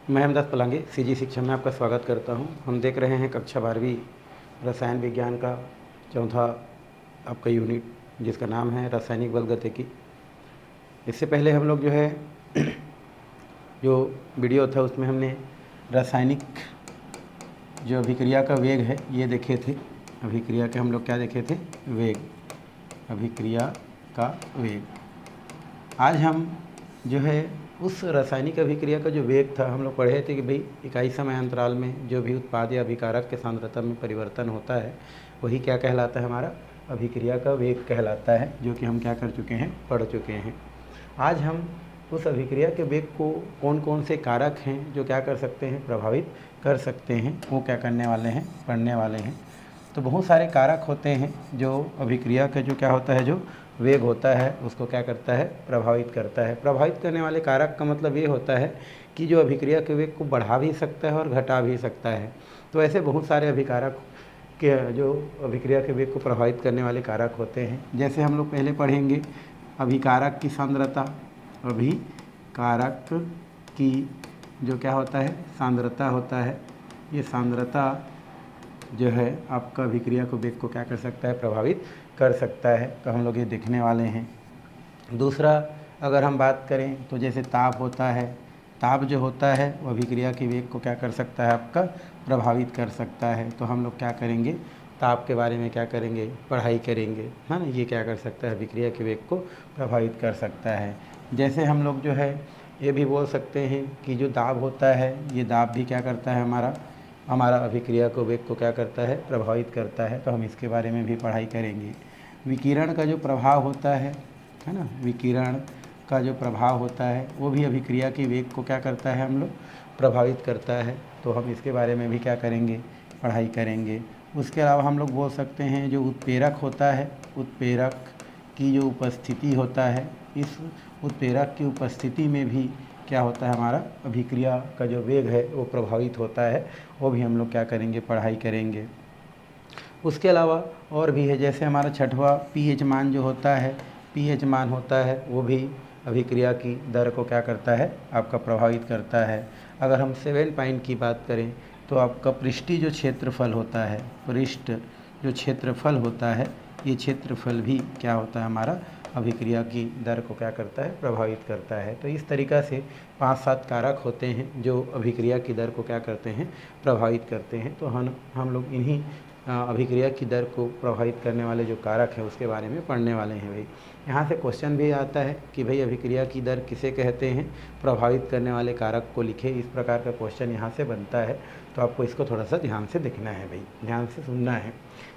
मैं हेमदास पलांगे सीजी शिक्षा में आपका स्वागत करता हूं। हम देख रहे हैं कक्षा 12वीं रसायन विज्ञान का चौथा आपका यूनिट, जिसका नाम है रासायनिक बल गतिकी। इससे पहले हम लोग जो वीडियो था उसमें हमने रासायनिक जो अभिक्रिया का वेग है ये देखे थे। अभिक्रिया के हम लोग क्या देखे थे? वेग, अभिक्रिया का वेग। आज हम जो है उस रासायनिक अभिक्रिया का जो वेग था, हम लोग पढ़े थे कि भाई इकाई समय अंतराल में जो भी उत्पाद या अभिकारक के सांद्रता में परिवर्तन होता है वही क्या कहलाता है? हमारा अभिक्रिया का वेग कहलाता है, जो कि हम क्या कर चुके हैं? पढ़ चुके हैं। आज हम उस अभिक्रिया के वेग को कौन कौन से कारक हैं जो क्या कर सकते हैं? प्रभावित कर सकते हैं, वो क्या करने वाले हैं? पढ़ने वाले हैं। तो बहुत सारे कारक होते हैं जो अभिक्रिया का जो क्या होता है, जो वेग होता है उसको क्या करता है? प्रभावित करता है। प्रभावित करने वाले कारक का मतलब ये होता है कि जो अभिक्रिया के वेग को बढ़ा भी सकता है और घटा भी सकता है। तो ऐसे बहुत सारे अभिकारक के जो अभिक्रिया के वेग को प्रभावित करने वाले कारक होते हैं। जैसे हम लोग पहले पढ़ेंगे अभिकारक की सांद्रता। अभिकारक की जो क्या होता है? सांद्रता होता है। ये सांद्रता जो है आपका अभिक्रिया को वेग को क्या कर सकता है? प्रभावित कर सकता है। तो हम लोग ये देखने वाले हैं। दूसरा अगर हम बात करें तो जैसे ताप होता है, ताप जो होता है वो अभिक्रिया के वेग को क्या कर सकता है? आपका प्रभावित कर सकता है। तो हम लोग क्या करेंगे? ताप के बारे में क्या करेंगे? पढ़ाई करेंगे, है ना। ये क्या कर सकता है? अभिक्रिया के वेग को प्रभावित कर सकता है। जैसे हम लोग जो है ये भी बोल सकते हैं कि जो दाब होता है, ये दाब भी क्या करता है? हमारा अभिक्रिया को वेग को क्या करता है? प्रभावित करता है। तो हम इसके बारे में भी पढ़ाई करेंगे। विकिरण का जो प्रभाव होता है ना, विकिरण का जो प्रभाव होता है वो भी अभिक्रिया के वेग को क्या करता है? हम लोग प्रभावित करता है। तो हम इसके बारे में भी क्या करेंगे? पढ़ाई करेंगे। उसके अलावा हम लोग बोल सकते हैं जो उत्प्रेरक होता है, उत्प्रेरक की जो उपस्थिति होता है, इस उत्प्रेरक की उपस्थिति में भी क्या होता है? हमारा अभिक्रिया का जो वेग है वो प्रभावित होता है। वो भी हम लोग क्या करेंगे? पढ़ाई करेंगे। उसके अलावा और भी है, जैसे हमारा छठवां पीएच मान जो होता है, पीएच मान होता है वो भी अभिक्रिया की दर को क्या करता है? आपका प्रभावित करता है। अगर हम 7 पॉइंट की बात करें तो आपका पृष्ठीय जो क्षेत्रफल होता है, पृष्ठ जो क्षेत्रफल होता है, ये क्षेत्रफल भी क्या होता है? हमारा अभिक्रिया की दर को क्या करता है? प्रभावित करता है। तो इस तरीक़ा से 5-7 कारक होते हैं जो अभिक्रिया की दर को क्या करते हैं? प्रभावित करते हैं। तो हम लोग इन्हीं अभिक्रिया की दर को प्रभावित करने वाले जो कारक हैं उसके बारे में पढ़ने वाले हैं भाई। यहाँ से क्वेश्चन भी आता है कि भाई अभिक्रिया की दर किसे कहते हैं? प्रभावित करने वाले कारक को लिखे। इस प्रकार का क्वेश्चन यहाँ से बनता है। तो आपको इसको थोड़ा सा ध्यान से देखना है भाई, ध्यान से सुनना है।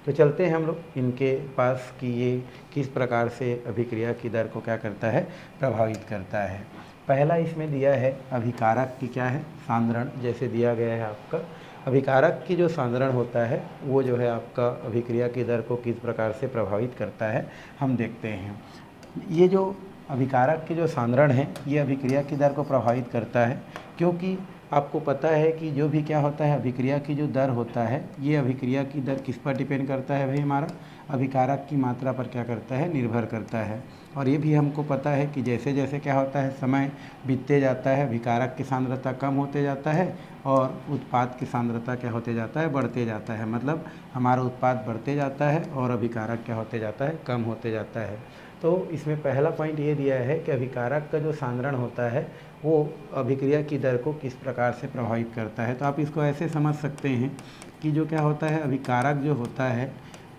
तो चलते हैं हम लोग इनके पास कि ये किस प्रकार से अभिक्रिया की दर को क्या करता है? प्रभावित करता है। पहला इसमें दिया है अभिकारक की क्या है? सांद्रण। जैसे दिया गया है आपका अभिकारक की जो सांद्रण होता है वो जो है आपका अभिक्रिया की दर को किस प्रकार से प्रभावित करता है, हम देखते हैं। ये जो अभिकारक की जो सांद्रण है ये अभिक्रिया की दर को प्रभावित करता है, क्योंकि आपको पता है कि जो भी क्या होता है अभिक्रिया की जो दर होता है, ये अभिक्रिया की दर किस पर डिपेंड करता है भाई? हमारा अभिकारक की मात्रा पर क्या करता है? निर्भर करता है। और ये भी हमको पता है कि जैसे जैसे क्या होता है समय बीतते जाता है, अभिकारक की सांद्रता कम होते जाता है और उत्पाद की सांद्रता क्या होते जाता है? बढ़ते जाता है। मतलब हमारा उत्पाद बढ़ते जाता है और अभिकारक क्या होते जाता है? कम होते जाता है। तो इसमें पहला पॉइंट ये दिया है कि अभिकारक का जो सांद्रण होता है वो अभिक्रिया की दर को किस प्रकार से प्रभावित करता है। तो आप इसको ऐसे समझ सकते हैं कि जो क्या होता है अभिकारक जो होता है,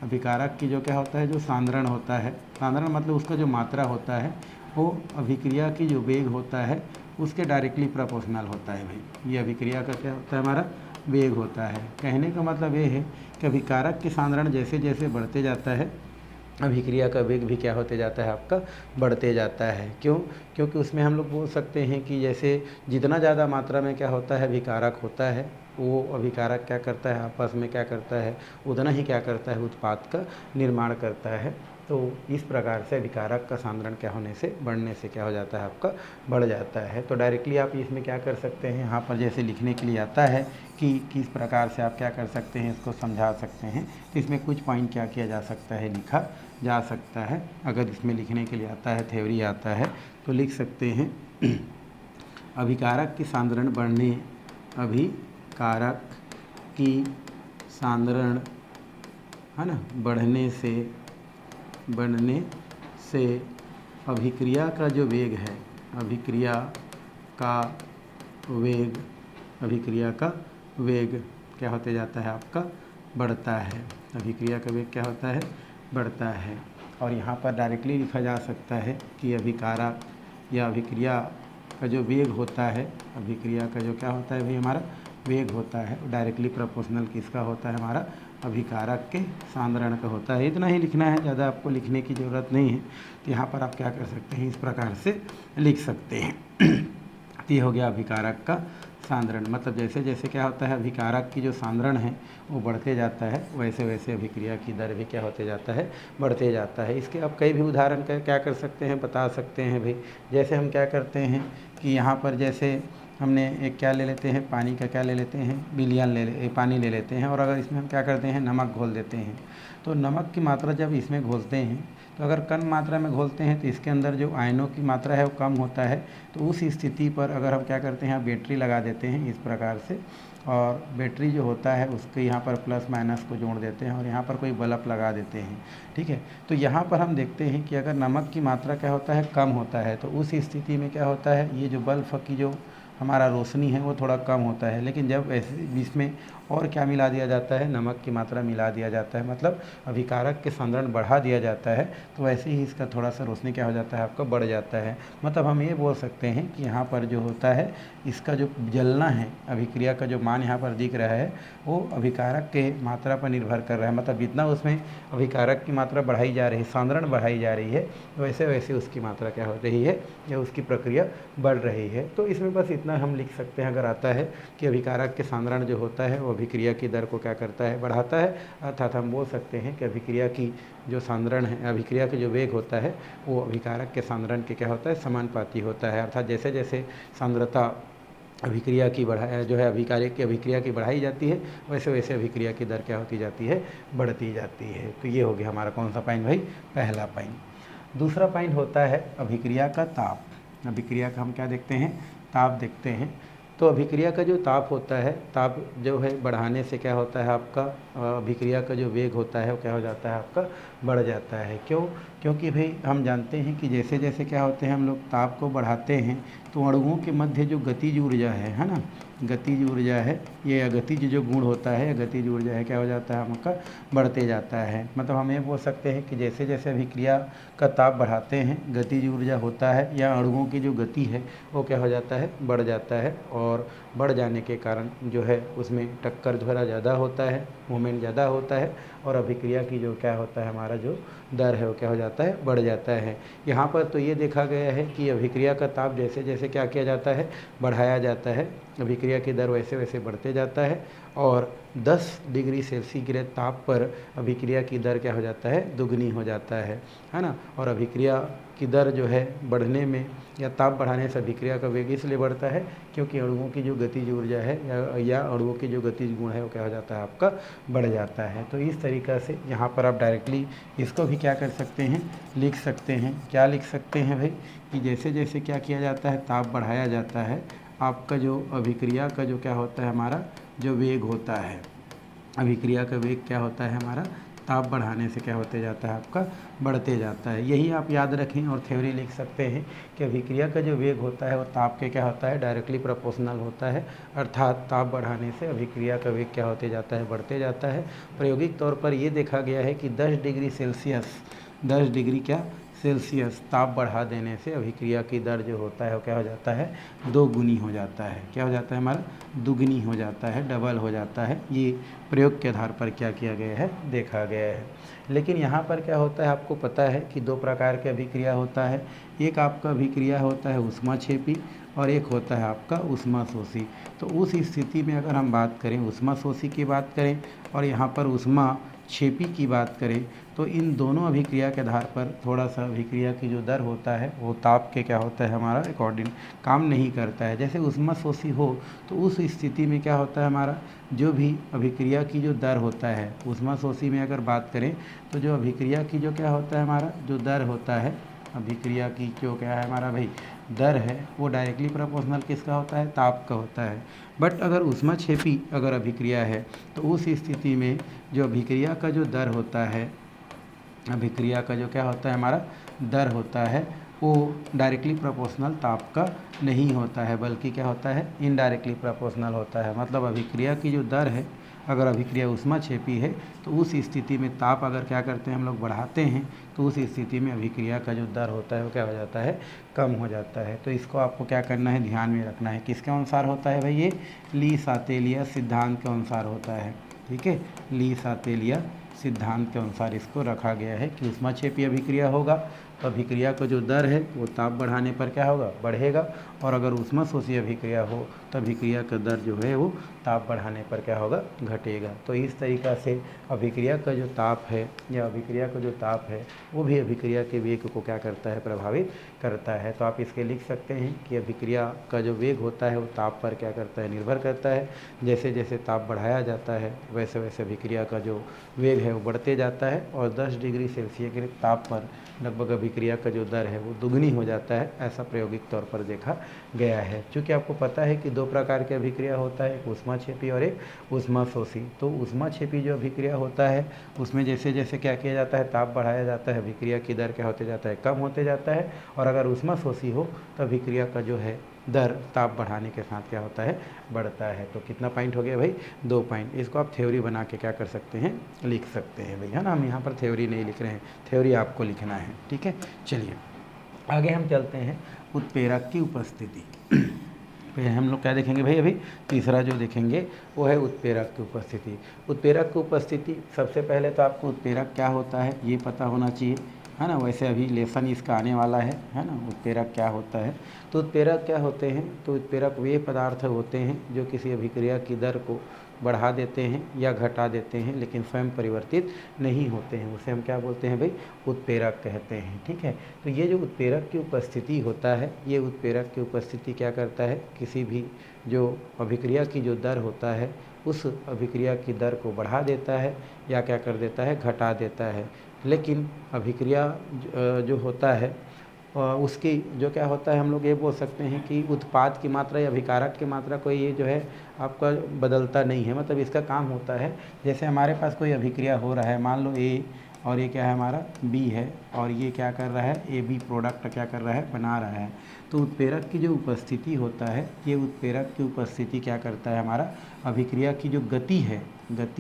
अभिकारक की जो क्या होता है? जो सांद्रण होता है, सांद्रण मतलब उसका जो मात्रा होता है वो अभिक्रिया की जो वेग होता है उसके डायरेक्टली प्रोपोर्शनल होता है भाई। ये अभिक्रिया का क्या होता है? हमारा वेग होता है। कहने का मतलब ये है कि अभिकारक की सांद्रण जैसे जैसे बढ़ते जाता है अभिक्रिया का वेग भी क्या होते जाता है? आपका बढ़ते जाता है। क्यों? क्योंकि उसमें हम लोग बोल सकते हैं कि जैसे जितना ज़्यादा मात्रा में क्या होता है? अभिकारक होता है, वो अभिकारक क्या करता है? आपस में क्या करता है? उतना ही क्या करता है? उत्पाद का निर्माण करता है। तो इस प्रकार से अभिकारक का सांद्रण क्या होने से? बढ़ने से क्या हो जाता है? आपका बढ़ जाता है। तो डायरेक्टली आप इसमें क्या कर सकते हैं? यहाँ पर जैसे लिखने के लिए आता है कि किस प्रकार से आप क्या कर सकते हैं, इसको समझा सकते हैं। तो इसमें कुछ पॉइंट क्या किया जा सकता है? लिखा जा सकता है। अगर इसमें लिखने के लिए आता है, थ्योरी आता है, तो लिख सकते हैं अभिकारक की सांद्रण बढ़ने अभिकारक की सांद्रण, है ना, बढ़ने से अभिक्रिया का जो वेग है, अभिक्रिया का वेग क्या होते जाता है आपका, बढ़ता है। अभिक्रिया का वेग क्या होता है, बढ़ता है। और यहाँ पर डायरेक्टली लिखा जा सकता है कि अभिकारक या अभिक्रिया का जो वेग होता है, अभिक्रिया का जो क्या होता है भाई हमारा वेग होता है, डायरेक्टली प्रोपोर्शनल किसका होता है, हमारा अभिकारक के सांद्रण का होता है। इतना ही लिखना है, ज़्यादा आपको लिखने की ज़रूरत नहीं है। तो यहाँ पर आप क्या कर सकते हैं, इस प्रकार से लिख सकते हैं। ये हो गया अभिकारक का सांद्रण। मतलब जैसे जैसे क्या होता है, अभिकारक की जो सांद्रण है वो बढ़ते जाता है, वैसे वैसे अभिक्रिया की दर भी क्या होते जाता है, बढ़ते जाता है। इसके आप कई भी उदाहरण क्या कर सकते हैं, बता सकते हैं भाई। जैसे हम क्या करते हैं कि यहाँ पर जैसे हमने एक क्या ले लेते हैं, पानी का क्या ले लेते हैं, विलयन पानी ले लेते हैं, और अगर इसमें हम क्या करते हैं, नमक घोल देते हैं। तो नमक की मात्रा जब इसमें घोलते हैं तो अगर कम मात्रा में घोलते हैं तो इसके अंदर जो आयनों की मात्रा है वो कम होता है। तो उस स्थिति पर अगर हम क्या करते हैं, बैटरी लगा देते हैं इस प्रकार से, और बैटरी जो होता है उसके यहाँ पर प्लस माइनस को जोड़ देते हैं और यहाँ पर कोई बल्ब लगा देते हैं। ठीक है, तो यहाँ पर हम देखते हैं कि अगर नमक की मात्रा क्या होता है, कम होता है, तो उस स्थिति में क्या होता है, ये जो बल्ब की जो हमारा रोशनी है वो थोड़ा कम होता है। लेकिन जब ऐसे इसमें और क्या मिला दिया जाता है, नमक की मात्रा मिला दिया जाता है, मतलब अभिकारक के सांद्रण बढ़ा दिया जाता है, तो वैसे ही इसका थोड़ा सा रोशनी क्या हो जाता है, आपका बढ़ जाता है। मतलब हम ये बोल सकते हैं कि यहाँ पर जो होता है, इसका जो जलना है, अभिक्रिया का जो मान यहाँ पर दिख रहा है वो अभिकारक के मात्रा पर निर्भर कर रहा है। मतलब जितना उसमें अभिकारक की मात्रा बढ़ाई जा रही है, सांद्रण बढ़ाई जा रही है, वैसे वैसे उसकी मात्रा क्या हो रही है, या उसकी प्रक्रिया बढ़ रही है। तो इसमें बस इतना हम लिख सकते हैं अगर आता है कि अभिकारक के सांद्रण जो होता है वो अभिक्रिया की दर को क्या करता है, बढ़ाता है। अर्थात हम बोल सकते हैं कि अभिक्रिया की जो सांद्रण है, अभिक्रिया का जो वेग होता है वो अभिकारक के सांद्रण के क्या होता है, समानुपाती होता है। अर्थात जैसे जैसे सांद्रता अभिक्रिया की जो है अभिक्रिया की बढ़ाई जाती है, वैसे वैसे अभिक्रिया की दर क्या होती जाती है, बढ़ती जाती है। तो ये हो गया हमारा कौन सा पॉइंट भाई, पहला पॉइंट। दूसरा पॉइंट होता है अभिक्रिया का ताप। अभिक्रिया का हम क्या देखते हैं, ताप देखते हैं। तो अभिक्रिया का जो ताप होता है, ताप जो है बढ़ाने से क्या होता है आपका, अभिक्रिया का जो वेग होता है वो क्या हो जाता है, आपका बढ़ जाता है। क्यों? क्योंकि भाई हम जानते हैं कि जैसे जैसे क्या होते हैं, हम लोग ताप को बढ़ाते हैं तो अणुओं के मध्य जो गतिज ऊर्जा है ना, गतिज ऊर्जा है, ये गतिज जो गुण होता है, गतिज ऊर्जा है, क्या हो जाता है हमका, बढ़ते जाता है। मतलब हम ये बोल सकते हैं कि जैसे जैसे अभिक्रिया का ताप बढ़ाते हैं, गतिज ऊर्जा होता है या अणुओं की जो गति है वो क्या हो जाता है, बढ़ जाता है। और बढ़ जाने के कारण जो है उसमें टक्कर थोड़ा ज़्यादा होता है, मूवमेंट ज़्यादा होता है, और अभिक्रिया की जो क्या होता है, हमारा जो दर है वो क्या हो जाता है, बढ़ जाता है। यहाँ पर तो ये देखा गया है कि अभिक्रिया का ताप जैसे जैसे क्या किया जाता है, बढ़ाया जाता है, अभिक्रिया की दर वैसे वैसे बढ़ते जाता है, और 10 डिग्री सेल्सियस ताप पर अभिक्रिया की दर क्या हो जाता है, दुगनी हो जाता है ना। और अभिक्रिया की दर जो है बढ़ने में या ताप बढ़ाने से अभिक्रिया का वेग इसलिए बढ़ता है क्योंकि अणुओं की जो गतिज ऊर्जा है या अणुओं की जो गतिज गुण है वो क्या हो जाता है, आपका बढ़ जाता है। तो इस तरीक़ा से यहाँ पर आप डायरेक्टली इसको भी क्या कर सकते हैं, लिख सकते हैं। क्या लिख सकते हैं भाई, कि जैसे जैसे क्या किया जाता है, ताप बढ़ाया जाता है, आपका जो अभिक्रिया का जो क्या होता है, हमारा जो वेग होता है, अभिक्रिया का वेग क्या होता है हमारा, ताप बढ़ाने से क्या होते जाता है, आपका बढ़ते जाता है। यही आप याद रखें और थ्योरी लिख सकते हैं कि अभिक्रिया का जो वेग होता है वो ताप के क्या होता है, डायरेक्टली प्रोपोर्शनल होता है। अर्थात ताप बढ़ाने से अभिक्रिया का वेग क्या होते जाता है, बढ़ते जाता है। प्रायोगिक तौर पर ये देखा गया है कि 10 डिग्री सेल्सियस ताप बढ़ा देने से अभिक्रिया की दर जो होता है वो क्या हो जाता है, दोगुनी हो जाता है। क्या हो जाता है हमारा, दुगनी हो जाता है, डबल हो जाता है। ये प्रयोग के आधार पर क्या किया गया है, देखा गया है। लेकिन यहाँ पर क्या होता है, आपको पता है कि 2 प्रकार के अभिक्रिया होता है। एक आपका अभिक्रिया होता है ऊष्माक्षेपी और एक होता है आपका ऊष्माशोषी। तो उस स्थिति में अगर हम बात करें, ऊष्माशोषी की बात करें और यहाँ पर ऊष्माक्षेपी की बात करें, तो इन दोनों अभिक्रिया के आधार पर थोड़ा सा अभिक्रिया की जो दर होता है वो ताप के क्या होता है, हमारा अकॉर्डिंग काम नहीं करता है। जैसे ऊष्माशोषी हो तो उस स्थिति में क्या होता है, हमारा जो भी अभिक्रिया की जो दर होता है, ऊष्माशोषी में अगर बात करें तो जो अभिक्रिया की जो क्या होता है, हमारा जो दर होता है, अभिक्रिया की जो क्या है हमारा भाई दर है वो डायरेक्टली प्रोपोर्शनल किसका होता है, ताप का होता है। बट अगर ऊष्माक्षेपी अगर अभिक्रिया है तो उस स्थिति में जो अभिक्रिया का जो दर होता है, अभिक्रिया का जो क्या होता है हमारा दर होता है, वो डायरेक्टली प्रोपोर्शनल ताप का नहीं होता है, बल्कि क्या होता है, इनडायरेक्टली प्रोपोर्शनल होता है। मतलब अभिक्रिया की जो दर है, अगर अभिक्रिया ऊष्माक्षेपी है तो उस स्थिति में ताप अगर क्या करते हैं हम लोग बढ़ाते हैं, तो उस स्थिति में अभिक्रिया का जो दर होता है वो क्या हो जाता है, कम हो जाता है। तो इसको आपको क्या करना है, ध्यान में रखना है। किसके अनुसार होता है भाई, ये ली सातेलिया सिद्धांत के अनुसार होता है। ठीक है, ली सातेलिया सिद्धांत के अनुसार इसको रखा गया है कि ऊष्माक्षेपी अभिक्रिया होगा तो अभिक्रिया का जो दर है वो ताप बढ़ाने पर क्या होगा, बढ़ेगा। और अगर ऊष्माशोषी अभिक्रिया हो तो अभिक्रिया का दर जो है वो ताप बढ़ाने पर क्या होगा, घटेगा। तो इस तरीक़ा से अभिक्रिया का जो ताप है या अभिक्रिया का जो ताप है वो भी अभिक्रिया के वेग को क्या करता है, प्रभावित करता है। तो आप इसके लिख सकते हैं कि अभिक्रिया का जो वेग होता है वो ताप पर क्या करता है, निर्भर करता है। जैसे जैसे ताप बढ़ाया जाता है वैसे वैसे अभिक्रिया का जो वेग है वो बढ़ते जाता है और 10 डिग्री सेल्सियस के ताप पर लगभग अभिक्रिया का जो दर है वो दुगनी हो जाता है, ऐसा प्रायोगिक तौर पर देखा गया है। चूँकि आपको पता है कि दो प्रकार की अभिक्रिया होता है, एक ऊष्माक्षेपी और एक ऊष्माशोषी। तो ऊष्माक्षेपी जो अभिक्रिया होता है उसमें जैसे जैसे क्या किया जाता है, ताप बढ़ाया जाता है, अभिक्रिया की दर क्या होते जाता है, कम होते जाता है। और अगर ऊष्माशोषी हो तो अभिक्रिया का जो है दर ताप बढ़ाने के साथ क्या होता है, बढ़ता है। तो कितना पॉइंट हो गया भाई, 2 पॉइंट। इसको आप थ्योरी बना के क्या कर सकते हैं, लिख सकते हैं भाई, है ना। हम यहाँ पर थ्योरी नहीं लिख रहे हैं, थ्योरी आपको लिखना है। ठीक है, चलिए आगे हम चलते हैं, उत्प्रेरक की उपस्थिति। फिर हम लोग क्या देखेंगे भाई, अभी तीसरा जो देखेंगे वो है उत्प्रेरक की उपस्थिति। उत्प्रेरक की उपस्थिति, सबसे पहले तो आपको उत्प्रेरक क्या होता है ये पता होना चाहिए, है ना। वैसे अभी लेसन इसका आने वाला है ना। उत्प्रेरक क्या होता है, तो उत्प्रेरक क्या होते हैं, तो उत्प्रेरक वे पदार्थ होते हैं जो किसी अभिक्रिया की दर को बढ़ा देते हैं या घटा देते हैं, लेकिन स्वयं परिवर्तित नहीं होते हैं। उसे हम क्या बोलते हैं भाई, उत्प्रेरक कहते हैं। ठीक है, तो ये जो उत्प्रेरक की उपस्थिति होता है, ये उत्प्रेरक की उपस्थिति क्या करता है, किसी भी जो अभिक्रिया की जो दर होता है उस अभिक्रिया की दर को बढ़ा देता है या क्या कर देता है, घटा देता है। लेकिन अभिक्रिया जो होता है उसकी जो क्या होता है, हम लोग ये बोल सकते हैं कि उत्पाद की मात्रा या अभिकारक की मात्रा को ये जो है आपका बदलता नहीं है। मतलब इसका काम होता है, जैसे हमारे पास कोई अभिक्रिया हो रहा है, मान लो ए और ये क्या है हमारा बी है, और ये क्या कर रहा है, ए बी प्रोडक्ट क्या कर रहा है, बना रहा है। तो उत्प्रेरक की जो उपस्थिति होता है, ये उत्प्रेरक की उपस्थिति क्या करता है, हमारा अभिक्रिया की जो गति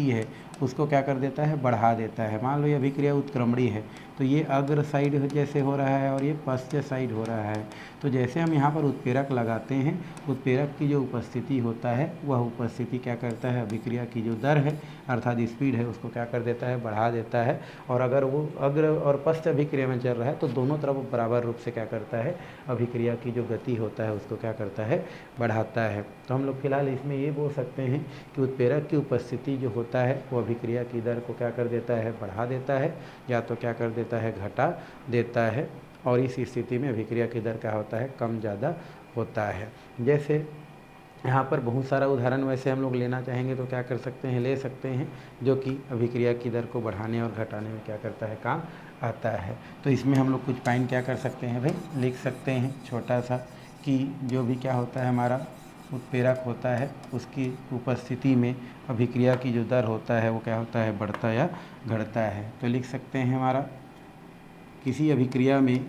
है उसको क्या कर देता है, बढ़ा देता है। मान लो ये अभिक्रिया उत्क्रमणी है तो ये अग्र साइड जैसे हो रहा है और ये पश्च साइड हो रहा है। तो जैसे हम यहाँ पर उत्प्रेरक लगाते हैं, उत्प्रेरक की जो उपस्थिति होता है वह उपस्थिति क्या करता है, अभिक्रिया की जो दर है अर्थात स्पीड है उसको क्या कर देता है, बढ़ा देता है। और अगर वो अग्र और पश्च अभिक्रिया में चल रहा है तो दोनों तरफ बराबर रूप से क्या करता है, अभिक्रिया की जो गति होता है उसको क्या करता है, बढ़ाता है। तो हम लोग फिलहाल इसमें ये बोल सकते हैं कि उत्प्रेरक की उपस्थिति जो होता है वो अभिक्रिया की दर को क्या कर देता है, बढ़ा देता है, या तो क्या कर देता है, घटा देता है। और इस स्थिति में अभिक्रिया की दर क्या होता है, कम ज़्यादा होता है। जैसे यहाँ पर बहुत सारा उदाहरण वैसे हम लोग लेना चाहेंगे तो क्या कर सकते हैं, ले सकते हैं, जो कि अभिक्रिया की दर को बढ़ाने और घटाने में क्या करता है, काम आता है। तो इसमें हम लोग कुछ पॉइंट क्या कर सकते हैं भाई, लिख सकते हैं छोटा सा, कि जो भी क्या होता है हमारा उत्प्रेरक होता है उसकी उपस्थिति में अभिक्रिया की जो दर होता है वो क्या होता है, बढ़ता या घटता है। तो लिख सकते हैं हमारा किसी अभिक्रिया में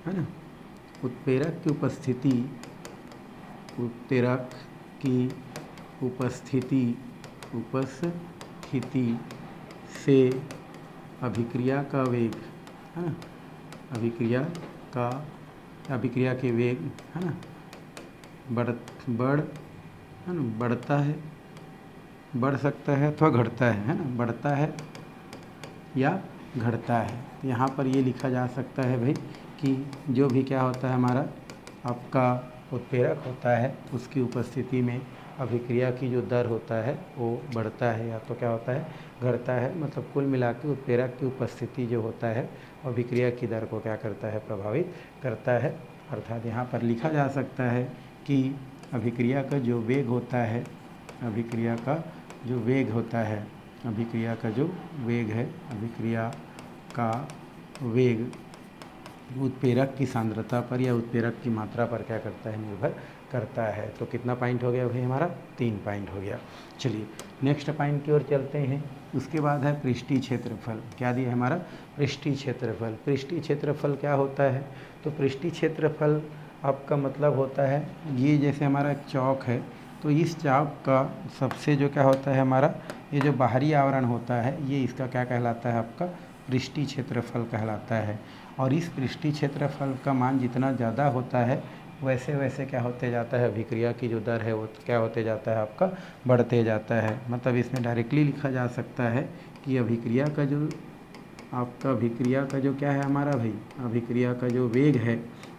है ना, उत्प्रेरक की उपस्थिति से अभिक्रिया का वेग, है ना, अभिक्रिया के वेग, है ना, बढ़ता है, बढ़ सकता है अथवा घटता है ना, बढ़ता है या घटता है। यहाँ पर ये लिखा जा सकता है भाई कि जो भी क्या होता है हमारा आपका उत्प्रेरक होता है उसकी उपस्थिति में अभिक्रिया की जो दर होता है वो बढ़ता है या तो क्या होता है, घटता है। मतलब कुल मिला के उत्प्रेरक की उपस्थिति जो होता है अभिक्रिया की दर को क्या करता है, प्रभावित करता है। अर्थात यहाँ पर लिखा जा सकता है कि अभिक्रिया का जो वेग होता है, अभिक्रिया का जो वेग है, अभिक्रिया का वेग उत्प्रेरक की सांद्रता पर या उत्प्रेरक की मात्रा पर क्या करता है, निर्भर करता है। तो कितना पॉइंट हो गया भाई हमारा, 3 पॉइंट हो गया। चलिए नेक्स्ट पॉइंट की ओर चलते हैं। उसके बाद है पृष्ठीय क्षेत्रफल। क्या दिया है हमारा, पृष्ठीय क्षेत्रफल। पृष्ठीय क्षेत्रफल क्या होता है, तो पृष्ठीय क्षेत्रफल आपका मतलब होता है, ये जैसे हमारा एक चौक है, तो इस चौक का सबसे जो क्या होता है हमारा, ये जो बाहरी आवरण होता है, ये इसका क्या कहलाता है, आपका पृष्ठीय क्षेत्रफल कहलाता है। और इस पृष्ठीय क्षेत्रफल का मान जितना ज़्यादा होता है वैसे वैसे क्या होते जाता है, अभिक्रिया की जो दर है वो क्या होते जाता है, आपका बढ़ते जाता है। मतलब इसमें डायरेक्टली लिखा जा सकता है कि अभिक्रिया का जो आपका अभिक्रिया का जो क्या है हमारा भाई, अभिक्रिया का जो वेग है,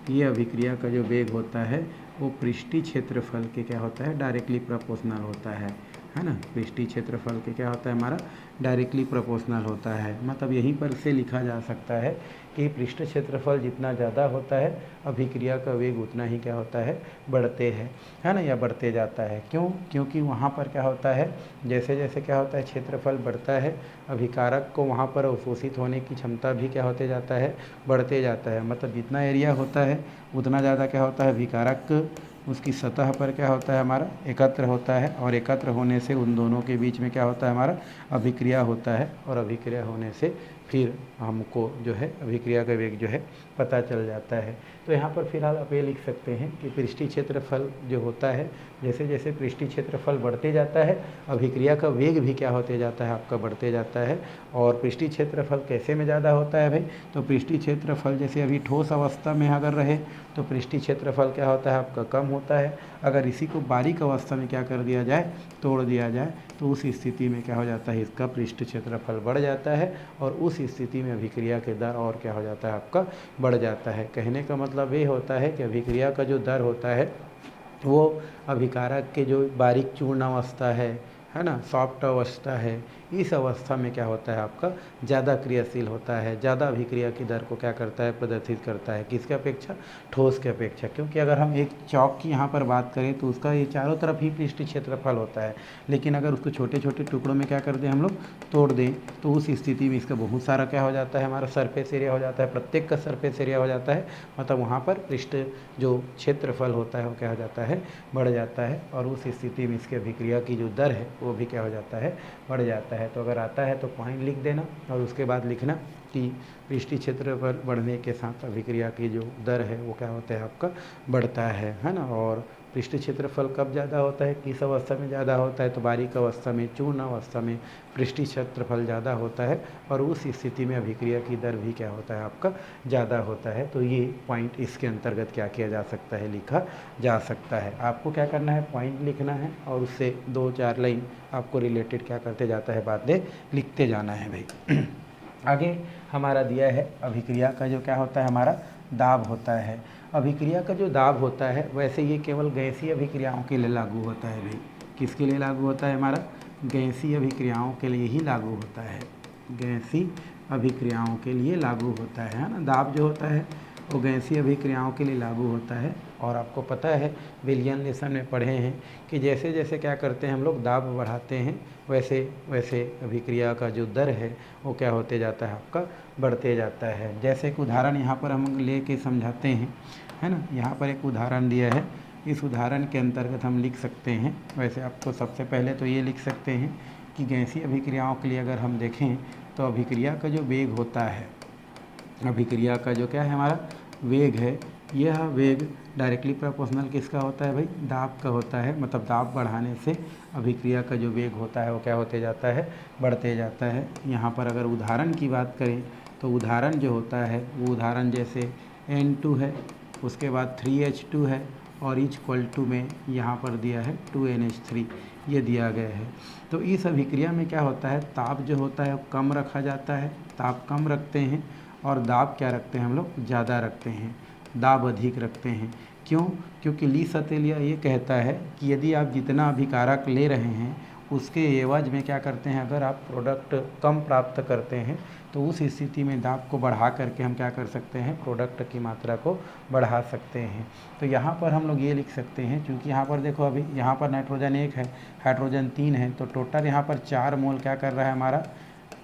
ये अभिक्रिया का जो वेग होता है वो पृष्ठीय क्षेत्रफल के क्या होता है, डायरेक्टली प्रोपोर्शनल होता है ना। पृष्ठीय क्षेत्रफल के क्या होता है हमारा, डायरेक्टली प्रोपोर्शनल होता है। मतलब यहीं पर से लिखा जा सकता है कि पृष्ठ क्षेत्रफल जितना ज़्यादा होता है अभिक्रिया का वेग उतना ही क्या होता है, बढ़ते हैं, है ना, या बढ़ते जाता है। क्यों, क्योंकि वहाँ पर क्या होता है, जैसे जैसे क्या होता है क्षेत्रफल बढ़ता है, अभिकारक को वहाँ पर अवशोषित होने की क्षमता भी क्या होते जाता है, बढ़ते जाता है। मतलब जितना एरिया होता है उतना ज़्यादा क्या होता है, अभिकारक उसकी सतह पर क्या होता है हमारा, एकत्र होता है। और एकत्र होने से उन दोनों के बीच में क्या होता है हमारा, अभिक्रिया होता है। और अभिक्रिया होने से फिर हमको जो है अभिक्रिया का वेग जो है पता चल जाता है। तो यहाँ पर फिलहाल आप ये लिख सकते हैं कि पृष्ठीय क्षेत्रफल जो होता है, जैसे जैसे पृष्ठीय क्षेत्रफल बढ़ते जाता है अभिक्रिया का वेग भी क्या होते जाता है, आपका बढ़ते जाता है। और पृष्ठीय क्षेत्रफल कैसे में ज़्यादा होता है भाई, तो पृष्ठीय क्षेत्रफल जैसे अभी ठोस अवस्था में अगर रहे तो पृष्ठीय क्षेत्रफल क्या होता है, आपका कम होता है। अगर इसी को बारीक अवस्था में क्या कर दिया जाए, तोड़ दिया जाए, तो उस स्थिति में क्या हो जाता है, इसका पृष्ठ क्षेत्रफल बढ़ जाता है। और उस स्थिति में अभिक्रिया के दर और क्या हो जाता है, आपका बढ़ जाता है। कहने का मतलब ये होता है कि अभिक्रिया का जो दर होता है वो अभिकारक के जो बारीक चूर्ण अवस्था है ना, सॉफ्ट अवस्था है, इस अवस्था में क्या होता है, आपका ज़्यादा क्रियाशील होता है, ज़्यादा अभिक्रिया की दर को क्या करता है, प्रदर्शित करता है। किसके अपेक्षा, ठोस के अपेक्षा। क्योंकि अगर हम एक चौक की यहाँ पर बात करें तो उसका ये चारों तरफ ही पृष्ठीय क्षेत्रफल होता है, लेकिन अगर उसको छोटे छोटे टुकड़ों में क्या कर दें हम लोग, तोड़ दें, तो उस स्थिति में इसका बहुत सारा क्या हो जाता है, हमारा सरफेस एरिया हो जाता है, प्रत्येक का सरफेस एरिया हो जाता है। मतलब वहाँ पर पृष्ठ जो क्षेत्रफल होता है वो क्या हो जाता है, बढ़ जाता है। और उस स्थिति में इसके अभिक्रिया की जो दर है वो भी क्या हो जाता है, बढ़ जाता है। तो अगर आता है तो पॉइंट लिख देना और उसके बाद लिखना कि पृष्ठीय क्षेत्रफल बढ़ने के साथ अभिक्रिया की जो दर है वो क्या होता है, आपका बढ़ता है ना। और पृष्ठीय क्षेत्रफल कब ज़्यादा होता है, किस अवस्था में ज़्यादा होता है, तो बारीक अवस्था में, चूर्ण अवस्था में पृष्ठीय क्षेत्रफल ज़्यादा होता है। और उस स्थिति में अभिक्रिया की दर भी क्या होता है, आपका ज़्यादा होता है। तो ये पॉइंट इसके अंतर्गत क्या किया जा सकता है, लिखा जा सकता है। आपको क्या करना है, पॉइंट लिखना है और उससे 2-4 लाइन आपको रिलेटेड क्या करते जाता है, बातें लिखते जाना है भाई। आगे हमारा दिया है अभिक्रिया का जो क्या होता है, हमारा दाब होता है। अभिक्रिया का जो दाब होता है वैसे ये केवल गैसीय अभिक्रियाओं के लिए लागू होता है भाई। किसके लिए लागू होता है, हमारा गैसीय अभिक्रियाओं के लिए ही लागू होता है, गैसीय अभिक्रियाओं के लिए लागू होता है ना। दाब जो होता है वो गैसीय अभिक्रियाओं के लिए लागू होता है। और आपको पता है विलियन लेसन में पढ़े हैं कि जैसे जैसे क्या करते हैं हम लोग दाब बढ़ाते हैं वैसे वैसे अभिक्रिया का जो दर है वो क्या होते जाता है, आपका बढ़ते जाता है। जैसे एक उदाहरण यहाँ पर हम ले के समझाते हैं, है ना। यहाँ पर एक उदाहरण दिया है, इस उदाहरण के अंतर्गत हम लिख सकते हैं। वैसे आपको सबसे पहले तो ये लिख सकते हैं कि गैसीय अभिक्रियाओं के लिए अगर हम देखें तो अभिक्रिया का जो वेग होता है, अभिक्रिया का जो क्या है हमारा वेग है, यह वेग डायरेक्टली प्रोपोर्शनल किसका होता है भाई, दाब का होता है। मतलब दाब बढ़ाने से अभिक्रिया का जो वेग होता है वो क्या होते जाता है, बढ़ते जाता है। यहाँ पर अगर उदाहरण की बात करें तो उदाहरण जो होता है वो उदाहरण जैसे N2 है, उसके बाद 3H2 है और इक्वल में यहाँ पर दिया है 2NH3, ये दिया गया है। तो इस अभिक्रिया में क्या होता है, ताप जो होता है वो कम रखा जाता है, ताप कम रखते हैं और दाब क्या रखते हैं हम लोग, ज़्यादा रखते हैं, दाब अधिक रखते हैं। क्यों, क्योंकि ली सतेलिया ये कहता है कि यदि आप जितना अभिकारक ले रहे हैं उसके एवज में क्या करते हैं, अगर आप प्रोडक्ट कम प्राप्त करते हैं तो उस स्थिति में दाब को बढ़ा करके हम क्या कर सकते हैं, प्रोडक्ट की मात्रा को बढ़ा सकते हैं। तो यहाँ पर हम लोग ये लिख सकते हैं, क्योंकि यहाँ पर देखो अभी यहाँ पर नाइट्रोजन 1 है, हाइड्रोजन 3 है, तो टोटल यहाँ पर 4 मोल क्या कर रहा है हमारा,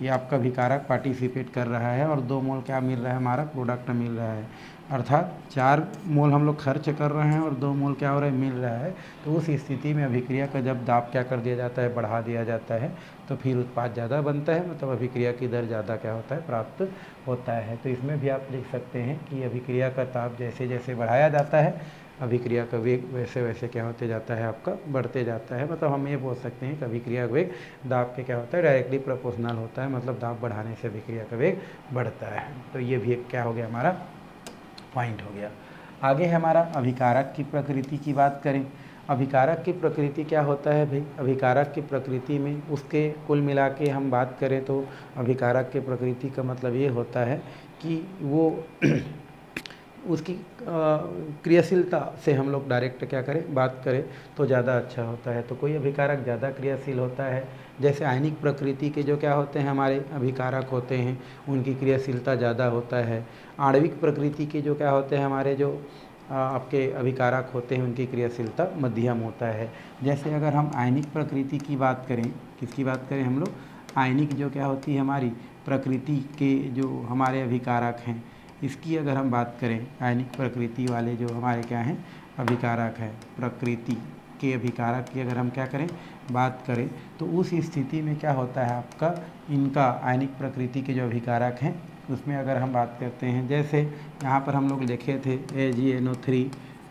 ये आपका अभिकारक पार्टिसिपेट कर रहा है, और 2 मोल क्या मिल रहा है, हमारा प्रोडक्ट मिल रहा है। अर्थात 4 मोल हम लोग खर्च कर रहे हैं और 2 मोल क्या हो रहा है, मिल रहा है। तो उस स्थिति में अभिक्रिया का जब दाब क्या कर दिया जाता है, बढ़ा दिया जाता है, तो फिर उत्पाद ज़्यादा बनता है, मतलब अभिक्रिया की दर ज़्यादा क्या होता है, प्राप्त होता है। तो इसमें भी आप लिख सकते हैं कि अभिक्रिया का ताप जैसे जैसे बढ़ाया जाता है, अभिक्रिया का वेग वैसे वैसे क्या होते जाता है, आपका बढ़ते जाता है। मतलब हम ये बोल सकते हैं कि अभिक्रिया का वेग दाब के क्या होता है, डायरेक्टली प्रोपोर्शनल होता है, मतलब दाब बढ़ाने से अभिक्रिया का वेग बढ़ता है। तो ये भी एक क्या हो गया, हमारा पॉइंट हो गया। आगे है हमारा अभिकारक की प्रकृति की बात करें। अभिकारक की प्रकृति क्या होता है भाई, अभिकारक की प्रकृति में उसके कुल मिला के हम बात करें तो अभिकारक की प्रकृति का मतलब ये होता है कि वो उसकी क्रियाशीलता से हम लोग डायरेक्ट क्या करें, बात करें तो ज़्यादा अच्छा होता है। तो कोई अभिकारक ज़्यादा क्रियाशील होता है, जैसे आयनिक प्रकृति के जो क्या होते हैं हमारे अभिकारक होते हैं, उनकी क्रियाशीलता ज़्यादा होता है। आणविक प्रकृति के जो क्या होते हैं हमारे जो आपके अभिकारक होते हैं, उनकी क्रियाशीलता मध्यम होता है। जैसे अगर हम आयनिक प्रकृति की बात करें, किसकी बात करें हम लोग, आयनिक जो क्या होती है हमारी प्रकृति के जो हमारे अभिकारक हैं, इसकी अगर हम बात करें, आयनिक प्रकृति वाले जो हमारे क्या हैं अभिकारक हैं, प्रकृति के अभिकारक की अगर हम क्या करें, बात करें, तो उस स्थिति में क्या होता है आपका, इनका आयनिक प्रकृति के जो अभिकारक हैं उसमें अगर हम बात करते हैं, जैसे यहाँ पर हम लोग लिखे थे AgNO3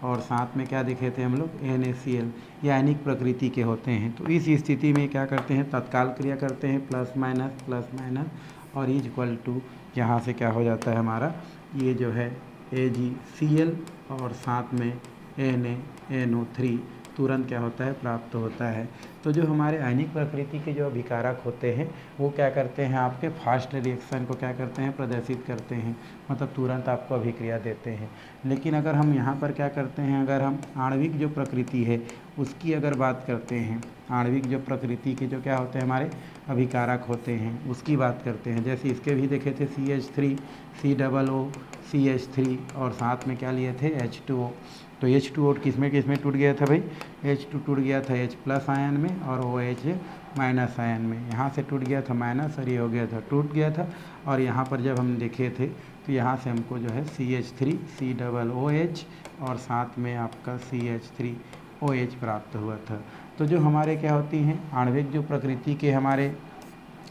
और साथ में क्या लिखे थे हम लोग NaCl, ये आयनिक प्रकृति के होते हैं। तो इस स्थिति में क्या करते हैं, तत्काल क्रिया करते हैं, प्लस माइनस और इक्वल टू, यहाँ से क्या हो जाता है हमारा, ये जो है AgCl और साथ में NaNO3 तुरंत क्या होता है, प्राप्त होता है। तो जो हमारे आयनिक प्रकृति के जो अभिकारक होते हैं वो क्या करते हैं, आपके फास्ट रिएक्शन को क्या करते हैं, प्रदर्शित करते हैं, मतलब तुरंत आपको अभिक्रिया देते हैं। लेकिन अगर हम यहाँ पर क्या करते हैं, अगर हम आणविक जो प्रकृति है उसकी अगर बात करते हैं, आणविक जो प्रकृति के जो क्या होते हैं हमारे अभिकारक होते हैं उसकी बात करते हैं, जैसे इसके भी देखे थे CH3 COO CH3 और साथ में क्या लिए थे H2O। तो H2O किस में टूट गया था भाई, H2 टूट गया था H प्लस आयन में और OH माइनस आयन में, यहाँ से टूट गया था माइनस और ये हो गया था, टूट गया था। और यहाँ पर जब हम देखे थे तो यहाँ से हमको जो है CH3 COOH और साथ में आपका CH3OH प्राप्त हुआ था। तो जो हमारे क्या होती हैं आणविक जो प्रकृति के हमारे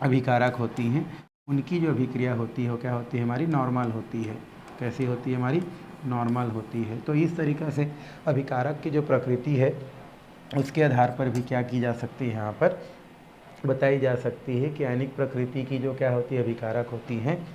अभिकारक होती हैं, उनकी जो अभिक्रिया होती है वो क्या होती है, हमारी नॉर्मल होती है। कैसी होती है, हमारी नॉर्मल होती है। तो इस तरीक़ा से अभिकारक की जो प्रकृति है उसके आधार पर भी क्या की जा सकती है, यहाँ पर बताई जा सकती है कि आयनिक प्रकृति की जो क्या होती है अभिकारक होती हैं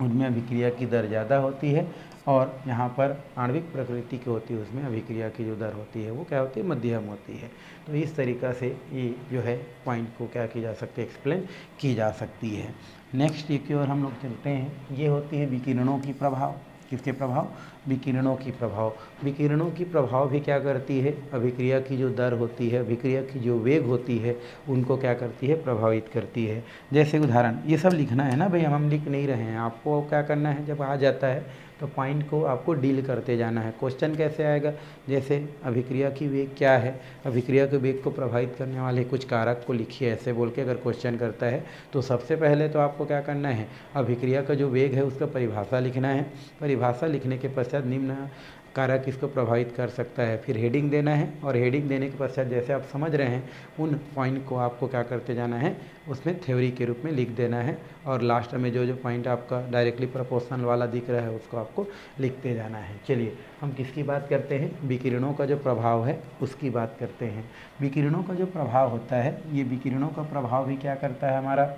उनमें अभिक्रिया की दर ज़्यादा होती है, और यहाँ पर आणविक प्रकृति की होती है उसमें अभिक्रिया की जो दर होती है वो क्या होती है, मध्यम होती है। तो इस तरीक़ा से ये जो है पॉइंट को क्या की जा सकती है, एक्सप्लेन की जा सकती है। नेक्स्ट की ओर हम लोग चलते हैं, ये होती है विकिरणों की प्रभाव। किसके प्रभाव, विकिरणों की प्रभाव। विकिरणों की प्रभाव भी क्या करती है, अभिक्रिया की जो दर होती है, अभिक्रिया की जो वेग होती है उनको क्या करती है, प्रभावित करती है। जैसे उदाहरण, ये सब लिखना है ना भाई, हम लिख नहीं रहे हैं, आपको क्या करना है, जब आ जाता है तो पॉइंट को आपको डील करते जाना है। क्वेश्चन कैसे आएगा, जैसे अभिक्रिया की वेग क्या है, अभिक्रिया के वेग को प्रभावित करने वाले कुछ कारक को लिखिए, ऐसे बोल के अगर क्वेश्चन करता है तो सबसे पहले तो आपको क्या करना है, अभिक्रिया का जो वेग है उसका परिभाषा लिखना है। परिभाषा लिखने के पश्चात निम्न कारक इसको प्रभावित कर सकता है, फिर हेडिंग देना है, और हेडिंग देने के पश्चात जैसे आप समझ रहे हैं उन पॉइंट को आपको क्या करते जाना है, उसमें थ्योरी के रूप में लिख देना है, और लास्ट में जो जो पॉइंट आपका डायरेक्टली प्रोपोर्शनल वाला दिख रहा है उसको आपको लिखते जाना है। चलिए हम किसकी बात करते हैं, विकिरणों का जो प्रभाव है उसकी बात करते हैं। विकिरणों का जो प्रभाव होता है, ये विकिरणों का प्रभाव भी क्या करता है हमारा,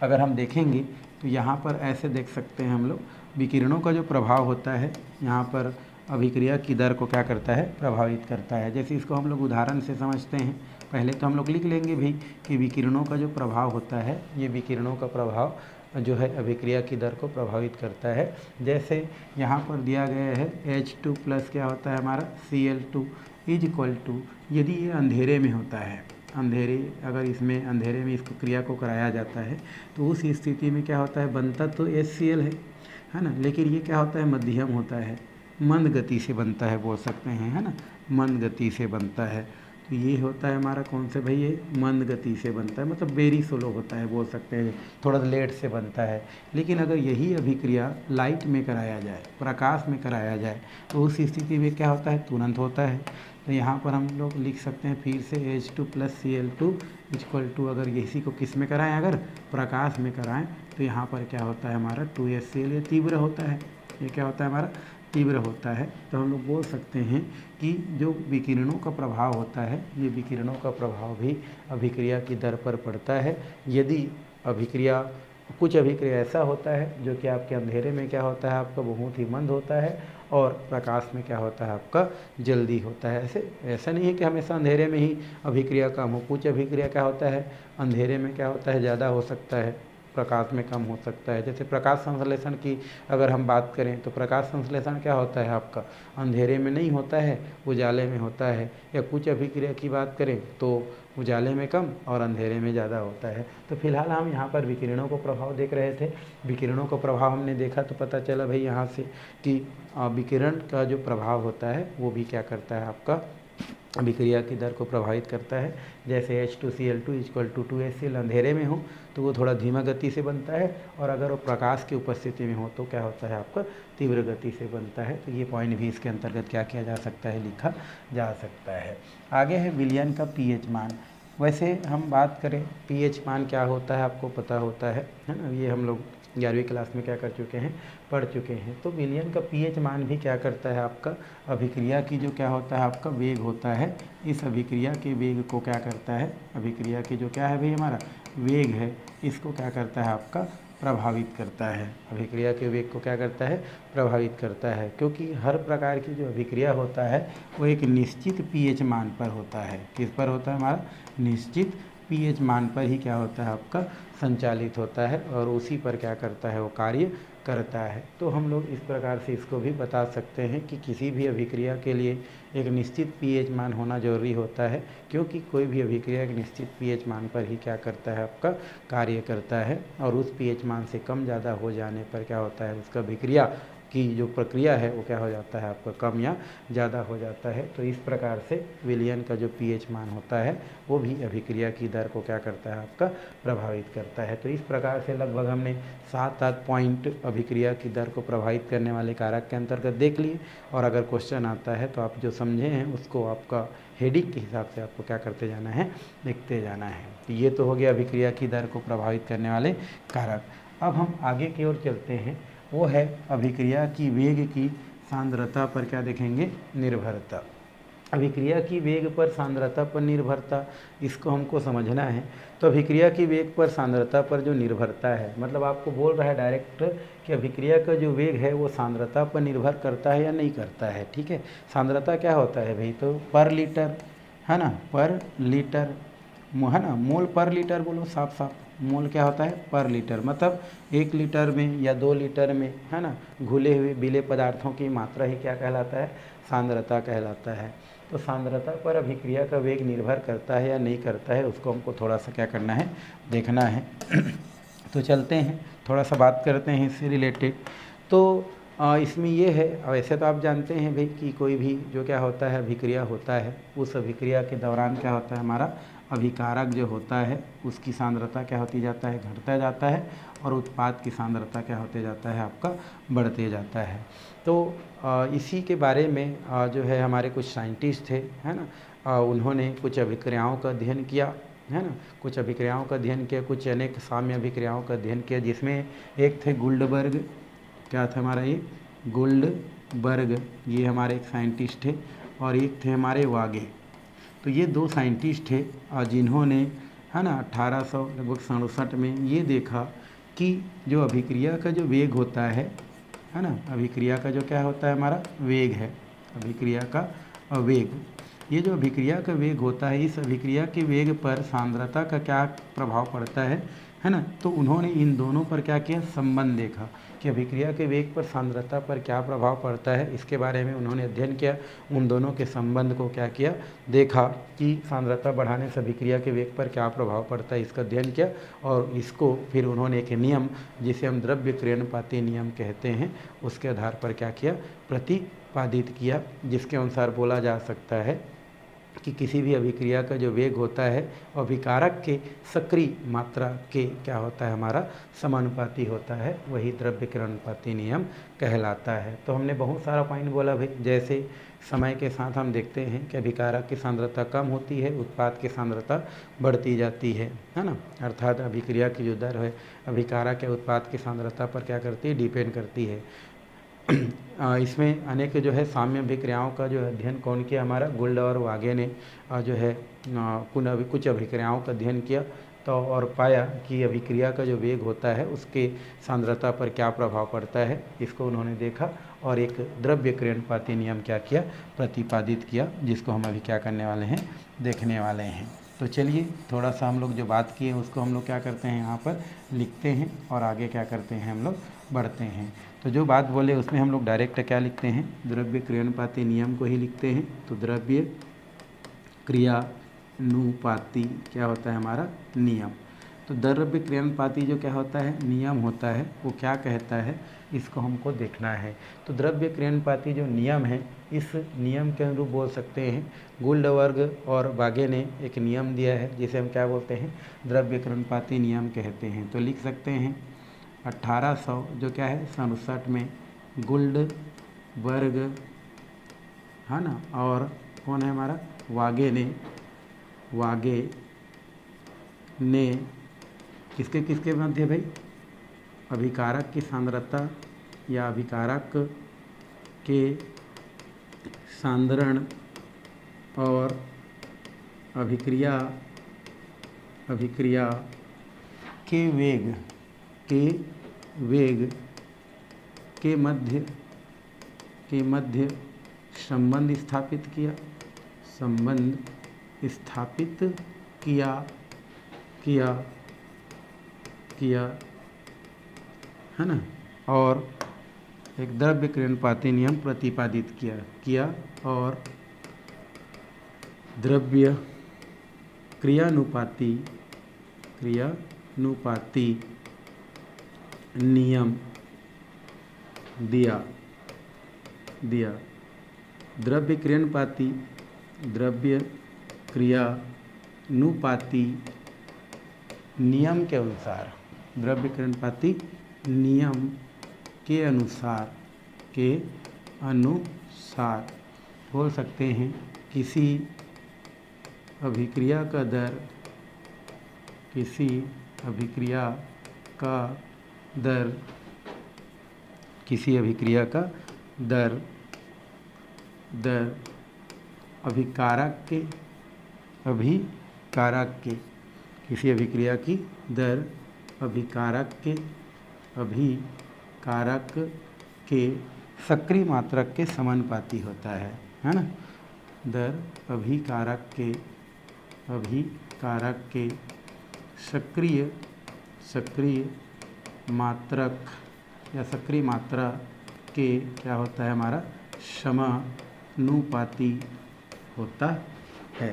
अगर हम देखेंगे तो यहाँ पर ऐसे देख सकते हैं हम लोग, विकिरणों का जो प्रभाव होता है यहाँ पर अभिक्रिया की दर को क्या करता है, प्रभावित करता है। जैसे इसको हम लोग उदाहरण से समझते हैं, पहले तो हम लोग लिख लेंगे भी कि विकिरणों का जो प्रभाव होता है, ये विकिरणों का प्रभाव जो है अभिक्रिया की दर को प्रभावित करता है। जैसे यहाँ पर दिया गया है H2 प्लस क्या होता है हमारा Cl2 इज इक्वल टू, यदि ये अंधेरे में होता है, अंधेरे, अगर इसमें अंधेरे में इसको क्रिया को कराया जाता है तो उस स्थिति में क्या होता है, बनता तो HCl है ना, लेकिन ये क्या होता है, मध्यम होता है, मंद गति से बनता है बोल सकते हैं, है ना, मंद गति से बनता है। तो ये होता है हमारा कौन से भाई, ये मंद गति से बनता है, मतलब वेरी स्लो होता है बोल सकते हैं, थोड़ा लेट से बनता है। लेकिन अगर यही अभिक्रिया लाइट में कराया जाए, प्रकाश में कराया जाए, तो उस स्थिति में क्या होता है, तुरंत होता है। तो यहाँ पर हम लोग लिख सकते हैं फिर से H2 + Cl2 = अगर इसी को किस में कराएं, अगर प्रकाश में कराएं, तो यहाँ पर क्या होता है हमारा 2HCl, ये तीव्र होता है, ये क्या होता है हमारा, तीव्र होता है। तो हम लोग बोल सकते हैं कि जो विकिरणों का प्रभाव होता है, ये विकिरणों का प्रभाव भी अभिक्रिया की दर पर पड़ता है। यदि अभिक्रिया, कुछ अभिक्रिया ऐसा होता है जो कि आपके अंधेरे में क्या होता है, आपका बहुत ही मंद होता है, और प्रकाश में क्या होता है, आपका जल्दी होता है। ऐसा नहीं है कि हमेशा अंधेरे में ही अभिक्रिया कम हो, कुछ अभिक्रिया क्या होता है, अंधेरे में क्या होता है, ज़्यादा हो सकता है, प्रकाश में कम हो सकता है। जैसे प्रकाश संश्लेषण की अगर हम बात करें, तो प्रकाश संश्लेषण क्या होता है, आपका अंधेरे में नहीं होता है, उजाले में होता है। या कुछ अभिक्रिया की बात करें तो उजाले में कम और अंधेरे में ज़्यादा होता है। तो फिलहाल हम यहाँ पर विकिरणों को प्रभाव देख रहे थे। विकिरणों का प्रभाव हमने देखा तो पता चला भाई यहाँ से कि विकिरण का जो प्रभाव होता है वो भी क्या करता है, आपका अभिक्रिया की दर को प्रभावित करता है। जैसे H2Cl2 = 2HCl अंधेरे में हो तो वो थोड़ा धीमा गति से बनता है, और अगर वो प्रकाश की उपस्थिति में हो तो क्या होता है, आपका तीव्र गति से बनता है। तो ये पॉइंट भी इसके अंतर्गत क्या किया जा सकता है, लिखा जा सकता है। आगे है विलयन का pH मान। वैसे हम बात करें pH मान क्या होता है, आपको पता होता है ना, ये हम लोग 11वीं क्लास में क्या कर चुके हैं, पढ़ चुके हैं। तो विलयन का pH मान भी क्या करता है, आपका अभिक्रिया की जो क्या होता है, आपका वेग होता है, इस अभिक्रिया के वेग को क्या करता है, अभिक्रिया की जो क्या है भाई हमारा वेग है, इसको क्या करता है, आपका प्रभावित करता है। अभिक्रिया के वेग को क्या करता है, प्रभावित करता है, क्योंकि हर प्रकार की जो अभिक्रिया होता है वो एक निश्चित pH मान पर होता है। किस पर होता है, हमारा निश्चित pH मान पर ही क्या होता है, आपका संचालित होता है, और उसी पर क्या करता है, वो कार्य करता है। तो हम लोग इस प्रकार से इसको भी बता सकते हैं कि किसी भी अभिक्रिया के लिए एक निश्चित pH मान होना जरूरी होता है, क्योंकि कोई भी अभिक्रिया एक निश्चित pH मान पर ही क्या करता है, आपका कार्य करता है, और उस pH मान से कम ज़्यादा हो जाने पर क्या होता है, उसका अभिक्रिया की जो प्रक्रिया है वो क्या हो जाता है, आपका कम या ज़्यादा हो जाता है। तो इस प्रकार से विलयन का जो pH मान होता है वो भी अभिक्रिया की दर को क्या करता है, आपका प्रभावित करता है। तो इस प्रकार से लगभग हमने 7-8 पॉइंट अभिक्रिया की दर को प्रभावित करने वाले कारक के अंतर्गत देख लिए, और अगर क्वेश्चन आता है तो आप जो समझे हैं उसको आपका हेडिंग के हिसाब से आपको क्या करते जाना है, लिखते जाना है। तो ये तो हो गया अभिक्रिया की दर को प्रभावित करने वाले कारक। अब हम आगे की ओर चलते हैं, वो है अभिक्रिया की वेग की सांद्रता पर क्या देखेंगे, निर्भरता। अभिक्रिया की वेग पर सांद्रता पर निर्भरता, इसको हमको समझना है। तो अभिक्रिया की वेग पर सांद्रता पर जो निर्भरता है, मतलब आपको बोल रहा है डायरेक्ट कि अभिक्रिया का जो वेग है वो सांद्रता पर निर्भर करता है या नहीं करता है। ठीक है, सांद्रता क्या होता है भाई, तो पर लीटर, है ना, पर लीटर, है ना, मोल पर लीटर बोलो साफ साफ, मोल क्या होता है, पर लीटर, मतलब 1 लीटर में या 2 लीटर में, है ना, घुले हुए विलेय पदार्थों की मात्रा ही क्या कहलाता है, सांद्रता कहलाता है। तो सांद्रता पर अभिक्रिया का वेग निर्भर करता है या नहीं करता है, उसको हमको थोड़ा सा क्या करना है, देखना है। तो चलते हैं थोड़ा सा बात करते हैं इससे रिलेटेड। तो इसमें ये है, वैसे तो आप जानते हैं भाई कि कोई भी जो क्या होता है अभिक्रिया होता है, उस अभिक्रिया के दौरान क्या होता है, हमारा अभिकारक जो होता है उसकी सांद्रता क्या होती जाता है, घटता जाता है, और उत्पाद की सांद्रता क्या होते जाता है, आपका बढ़ते जाता है। तो इसी के बारे में जो है हमारे कुछ साइंटिस्ट थे, है ना, उन्होंने कुछ अभिक्रियाओं का अध्ययन किया, है ना, कुछ अभिक्रियाओं का अध्ययन किया, कुछ अनेक साम्य अभिक्रियाओं का अध्ययन किया, जिसमें एक थे गुल्डबर्ग, क्या था हमारा ये गुल्डबर्ग, ये हमारे एक साइंटिस्ट थे, और एक थे हमारे वागे। तो ये 2 साइंटिस्ट थे जिन्होंने, है ना, 1867 में ये देखा कि जो अभिक्रिया का जो वेग होता है ना, अभिक्रिया का जो क्या होता है, हमारा वेग है, अभिक्रिया का वेग, ये जो अभिक्रिया का वेग होता है, इस अभिक्रिया के वेग पर सांद्रता का क्या प्रभाव पड़ता है है ना। तो उन्होंने इन दोनों पर क्या किया, संबंध देखा कि अभिक्रिया के वेग पर सांद्रता पर क्या प्रभाव पड़ता है, इसके बारे में उन्होंने अध्ययन किया। उन दोनों के संबंध को क्या किया, देखा कि सांद्रता बढ़ाने से अभिक्रिया के वेग पर क्या प्रभाव पड़ता है, इसका अध्ययन किया। और इसको फिर उन्होंने एक नियम जिसे हम द्रव्य क्रियानुपाती नियम कहते हैं उसके आधार पर क्या किया, प्रतिपादित किया, जिसके अनुसार बोला जा सकता है कि किसी भी अभिक्रिया का जो वेग होता है अभिकारक के सक्रिय मात्रा के क्या होता है, हमारा समानुपाती होता है, वही द्रव्य क्रियानुपाती नियम कहलाता है। तो हमने बहुत सारा पॉइंट बोला भाई, जैसे समय के साथ हम देखते हैं कि अभिकारक की सांद्रता कम होती है, उत्पाद की सांद्रता बढ़ती जाती है ना। अर्थात अभिक्रिया की जो दर है अभिकारक के उत्पाद की सांद्रता पर क्या करती है, डिपेंड करती है। इसमें अनेक जो है साम्य अभिक्रियाओं का जो अध्ययन कौन किया, हमारा गोल्ड और वागे ने जो है कुछ अभिक्रियाओं का अध्ययन किया तो और पाया कि अभिक्रिया का जो वेग होता है उसके सांद्रता पर क्या प्रभाव पड़ता है, इसको उन्होंने देखा और एक द्रव्य क्रियानुपाती नियम क्या किया, प्रतिपादित किया, जिसको हम अभी क्या करने वाले हैं, देखने वाले हैं। तो चलिए थोड़ा सा हम लोग जो बात किए उसको हम लोग क्या करते हैं, यहाँ पर लिखते हैं और आगे क्या करते हैं, हम लोग बढ़ते हैं। तो जो बात बोले उसमें हम लोग डायरेक्ट क्या लिखते हैं, द्रव्य क्रियानुपाती नियम को ही लिखते हैं। तो द्रव्य क्रियानुपाती क्या होता है, हमारा नियम। तो द्रव्य क्रियानुपाती जो क्या होता है, नियम होता है, वो क्या कहता है, इसको हमको देखना है। तो द्रव्य क्रियानुपाती जो नियम है, इस नियम के अनुरूप बोल सकते हैं गोल्डबर्ग और वागे ने एक नियम दिया है जिसे हम क्या बोलते हैं, द्रव्य क्रियानुपाती नियम कहते हैं। तो लिख सकते हैं 1800 जो क्या है 67 में गोल्डबर्ग है ना, और कौन है हमारा, वागे ने किसके किसके मध्य भाई, अभिकारक की सांद्रता या अभिकारक के सांद्रण और अभिक्रिया के वेग के मध्य संबंध स्थापित किया है ना, और एक द्रव्य क्रियानुपाती नियम प्रतिपादित किया और द्रव्य क्रियानुपाती नियम दिया। द्रव्य क्रियानुपाती नियम के अनुसार, द्रव्य क्रियानुपाती नियम के अनुसार बोल सकते हैं किसी अभिक्रिया का दर अभिकारक के किसी अभिक्रिया की दर अभिकारक के सक्रिय मात्रक के समानुपाती होता है ना। दर अभिकारक के सक्रिय मात्रक या सक्रिय मात्रा के क्या होता है, हमारा समानुपाती होता है।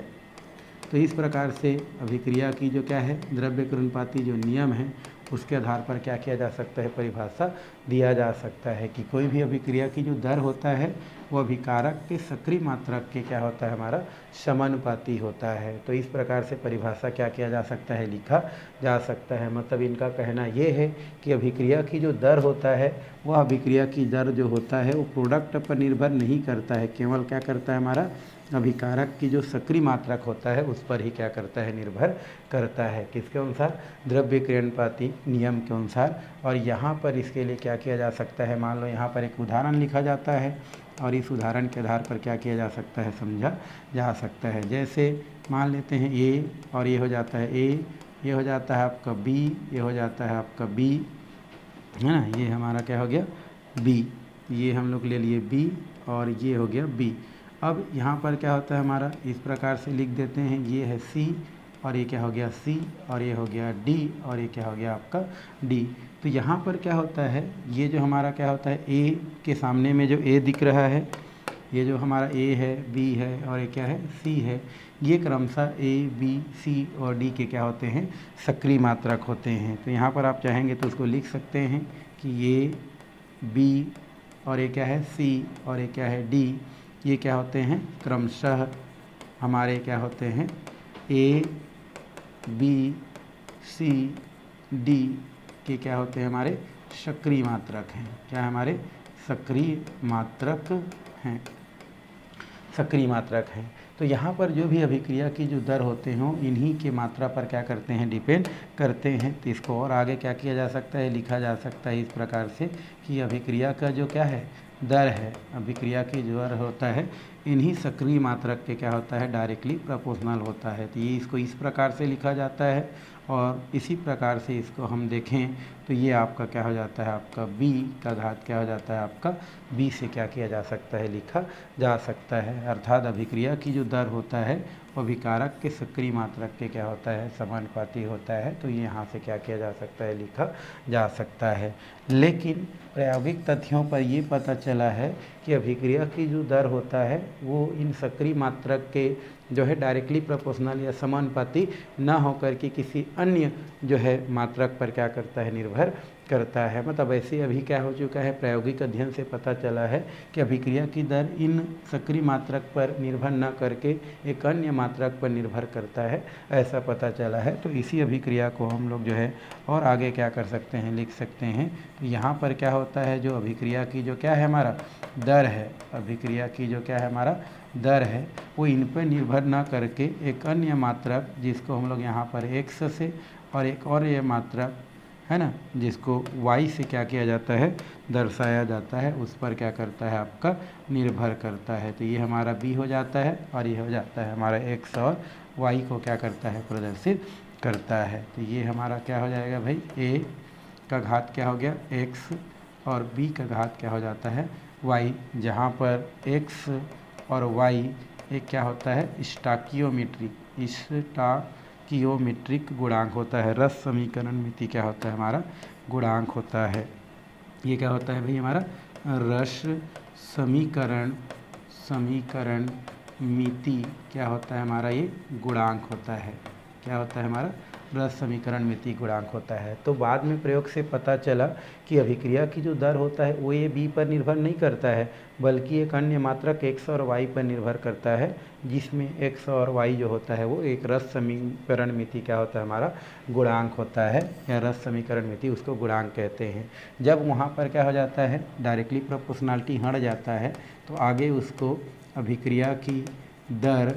तो इस प्रकार से अभिक्रिया की जो क्या है, द्रव्य क्रियानुपाती जो नियम है उसके आधार पर क्या किया जा सकता है, परिभाषा दिया जा सकता है कि कोई भी अभिक्रिया की जो दर होता है वो अभिकारक के सक्रिय मात्रक के क्या होता है, हमारा समानुपाती होता है। तो इस प्रकार से परिभाषा क्या किया जा सकता है, लिखा जा सकता है। मतलब इनका कहना ये है कि अभिक्रिया की जो दर होता है वह अभिक्रिया की दर जो होता है वो प्रोडक्ट पर निर्भर नहीं करता है, केवल क्या करता है, हमारा अभिकारक की जो सक्रिय मात्रक होता है उस पर ही क्या करता है, निर्भर करता है। किसके अनुसार, द्रव्य क्रियानुपाती नियम के अनुसार। और यहाँ पर इसके लिए क्या किया जा सकता है, मान लो यहाँ पर एक उदाहरण लिखा जाता है और इस उदाहरण के आधार पर क्या किया जा सकता है, समझा जा सकता है। जैसे मान लेते हैं ए और ये हो जाता है ए, ये हो जाता है आपका बी, ये हो जाता है आपका बी, है ना, ये हमारा क्या हो गया बी, ये हम लोग ले लिए बी और ये हो गया बी। अब यहाँ पर क्या होता है, हमारा इस प्रकार से लिख देते हैं, ये है सी और ये क्या हो गया C, और ये हो गया D, और ये क्या हो गया आपका D। तो यहाँ पर क्या होता है, ये जो हमारा क्या होता है, A के सामने में जो A दिख रहा है, ये जो हमारा A है, B है, और ये क्या है, C है, ये क्रमशः A, B, C और D के क्या होते हैं, सक्रिय मात्रक होते हैं। तो यहाँ पर आप चाहेंगे तो उसको लिख सकते हैं कि ये B और ये क्या है C और ये क्या है D, ये क्या होते हैं, क्रमशः हमारे क्या होते हैं, A, B, C, D के क्या होते हैं, हमारे सक्रिय मात्रक हैं। क्या हमारे सक्रिय मात्रक हैं, सक्रिय मात्रक हैं। तो यहाँ पर जो भी अभिक्रिया की जो दर होते हों, इन्हीं के मात्रा पर क्या करते हैं, डिपेंड करते हैं। तो इसको और आगे क्या किया जा सकता है, लिखा जा सकता है इस प्रकार से कि अभिक्रिया का जो क्या है, दर है, अभिक्रिया की जो दर होता है, इन्हीं सक्रिय मात्रक के क्या होता है, डायरेक्टली प्रोपोर्शनल होता है। तो ये इसको इस प्रकार से लिखा जाता है। और इसी प्रकार से इसको हम देखें तो ये आपका क्या हो जाता है, आपका b का घात क्या हो जाता है, आपका b से क्या किया जा सकता है, लिखा जा सकता है। अर्थात अभिक्रिया की जो दर होता है वो अभिकारक के सक्रिय मात्रक के क्या होता है, समानुपाती होता है। तो ये यहाँ से क्या किया जा सकता है, लिखा जा सकता है। लेकिन प्रायोगिक तथ्यों पर ये पता चला है कि अभिक्रिया की जो दर होता है वो इन सक्रिय मात्रक के जो है डायरेक्टली प्रोपोर्शनल या समानुपाती न होकर के किसी अन्य जो है मात्रक पर क्या करता है, निर्भर करता है। मतलब ऐसे अभी क्या हो चुका है, प्रायोगिक अध्ययन से पता चला है कि अभिक्रिया की दर इन सक्रिय मात्रक पर निर्भर न करके एक अन्य मात्रक पर निर्भर करता है, ऐसा पता चला है। तो इसी अभिक्रिया को हम लोग जो है और आगे क्या कर सकते हैं, लिख सकते हैं। तो यहाँ पर क्या होता है, जो अभिक्रिया की जो क्या है हमारा दर है, अभिक्रिया की जो क्या है हमारा दर है, वो इन पर निर्भर न करके एक अन्य मात्रक जिसको हम लोग यहाँ पर x से और एक और ये मात्रक है ना, जिसको y से क्या किया जाता है, दर्शाया जाता है, उस पर क्या करता है, आपका निर्भर करता है। तो ये हमारा b हो जाता है और ये हो जाता है हमारा x और y को क्या करता है, प्रदर्शित करता है। तो ये हमारा क्या हो जाएगा भाई, a का घात क्या हो गया x और b का घात क्या हो जाता है, y, जहाँ पर x और y एक क्या होता है, स्टॉकियोमेट्रिक गुणांक होता है। रस समीकरण मिति क्या होता है, हमारा गुणांक होता है। ये क्या होता है भाई, हमारा रस समीकरण मिति क्या होता है, हमारा ये गुणांक होता है। क्या होता है, हमारा रस समीकरण मिति गुणांक होता है। तो बाद में प्रयोग से पता चला कि अभिक्रिया की जो दर होता है वो ये b पर निर्भर नहीं करता है, बल्कि एक अन्य मात्रक x और y पर निर्भर करता है, जिसमें x और y जो होता है वो एक रस समीकरण मिति क्या होता है, हमारा गुणांक होता है, या रस समीकरण मिति उसको गुणांक कहते हैं। जब वहाँ पर क्या हो जाता है, डायरेक्टली प्रोपोर्शनलिटी हट जाता है, तो आगे उसको अभिक्रिया की दर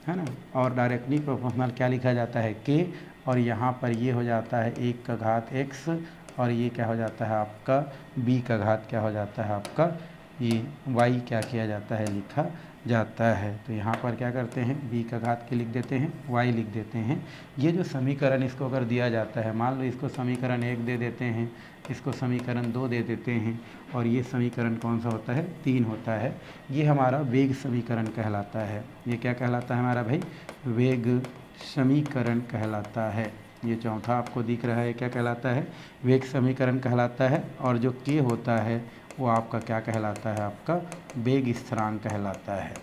है ना, और डायरेक्टली प्रोपोर्शनल क्या लिखा जाता है, k, और यहाँ पर ये हो जाता है 1 का घात x, और ये क्या हो जाता है आपका b का घात क्या हो जाता है, आपका ये y क्या किया जाता है, लिखा जाता है। तो यहाँ पर क्या करते हैं, b का घात के लिख देते हैं, y लिख देते हैं। ये जो समीकरण इसको अगर दिया जाता है, मान लो इसको समीकरण 1 दे देते हैं, इसको समीकरण 2 दे देते हैं, और ये समीकरण कौन सा होता है, 3 होता है। ये हमारा वेग समीकरण कहलाता है। ये क्या कहलाता है हमारा भाई, वेग समीकरण कहलाता है। ये चौथा आपको दिख रहा है, क्या कहलाता है, वेग समीकरण कहलाता है। और जो k होता है वो आपका क्या कहलाता है, आपका वेग स्थिरांक कहलाता है,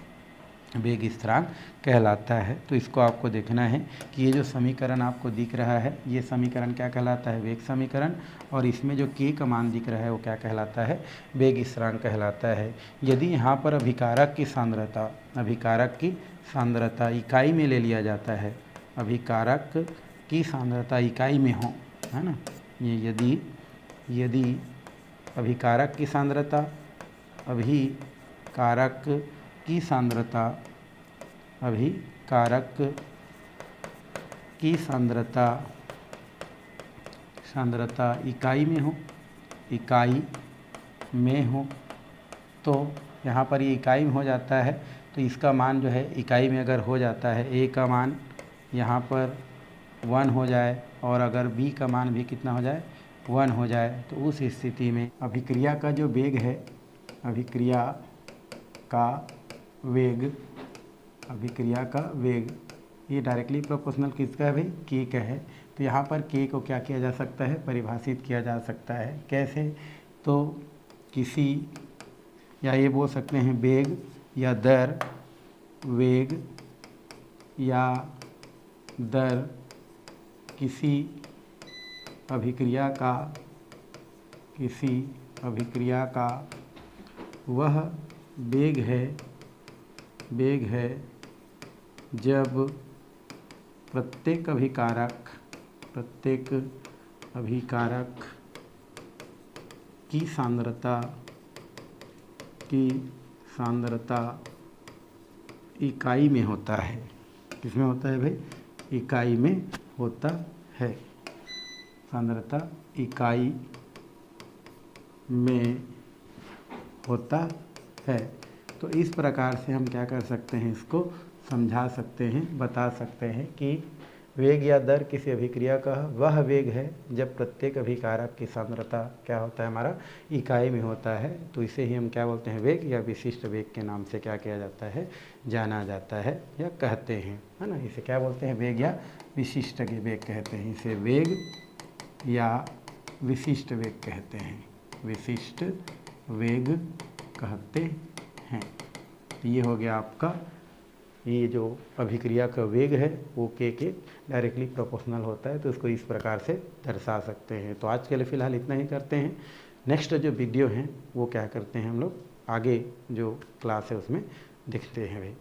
वेग स्थिरांक कहलाता है। तो इसको आपको देखना है कि ये जो समीकरण आपको दिख रहा है, ये समीकरण क्या कहलाता है, वेग समीकरण, और इसमें जो k का मान दिख रहा है वो क्या कहलाता है, वेग स्थिरांक कहलाता है। यदि यहाँ पर अभिकारक की सांद्रता इकाई में ले लिया जाता है, अभिकारक की सांद्रता इकाई में हो, है ना, ये यदि अभिकारक की सांद्रता इकाई में हो, तो यहाँ पर ये इकाई में हो जाता है। तो इसका मान जो है इकाई में अगर हो जाता है, a का मान यहाँ पर 1 हो जाए, और अगर b का मान भी कितना हो जाए, 1 हो जाए, तो उस स्थिति में अभिक्रिया का जो वेग है, अभिक्रिया का वेग ये डायरेक्टली प्रोपोर्शनल किसका है भाई, के का है। तो यहाँ पर के को क्या किया जा सकता है, परिभाषित किया जा सकता है। कैसे, तो किसी, या ये बोल सकते हैं वेग या दर, वेग या दर किसी अभिक्रिया का, किसी अभिक्रिया का वह वेग है, वेग है जब प्रत्येक अभिकारक, प्रत्येक अभिकारक की सांद्रता, की सांद्रता इकाई में होता है। किसमें होता है भाई, इकाई में होता है, सांद्रता इकाई में होता है। तो इस प्रकार से हम क्या कर सकते हैं, इसको समझा सकते हैं, बता सकते हैं कि वेग या दर किसी अभिक्रिया का वह वेग है जब प्रत्येक अभिकारक की सांद्रता क्या होता है, हमारा इकाई में होता है। तो इसे ही हम क्या बोलते हैं, वेग या विशिष्ट वेग के नाम से क्या किया जाता है, जाना जाता है या कहते हैं, है ना। इसे क्या बोलते हैं, वेग या विशिष्ट वेग कहते हैं। इसे वेग या विशिष्ट वेग कहते हैं, विशिष्ट वेग कहते हैं। ये हो गया आपका, ये जो अभिक्रिया का वेग है वो के डायरेक्टली प्रोपोर्शनल होता है, तो इसको इस प्रकार से दर्शा सकते हैं। तो आज के लिए फ़िलहाल इतना ही करते हैं। नेक्स्ट जो वीडियो हैं वो क्या करते हैं हम लोग आगे जो क्लास है उसमें देखते हैं भाई।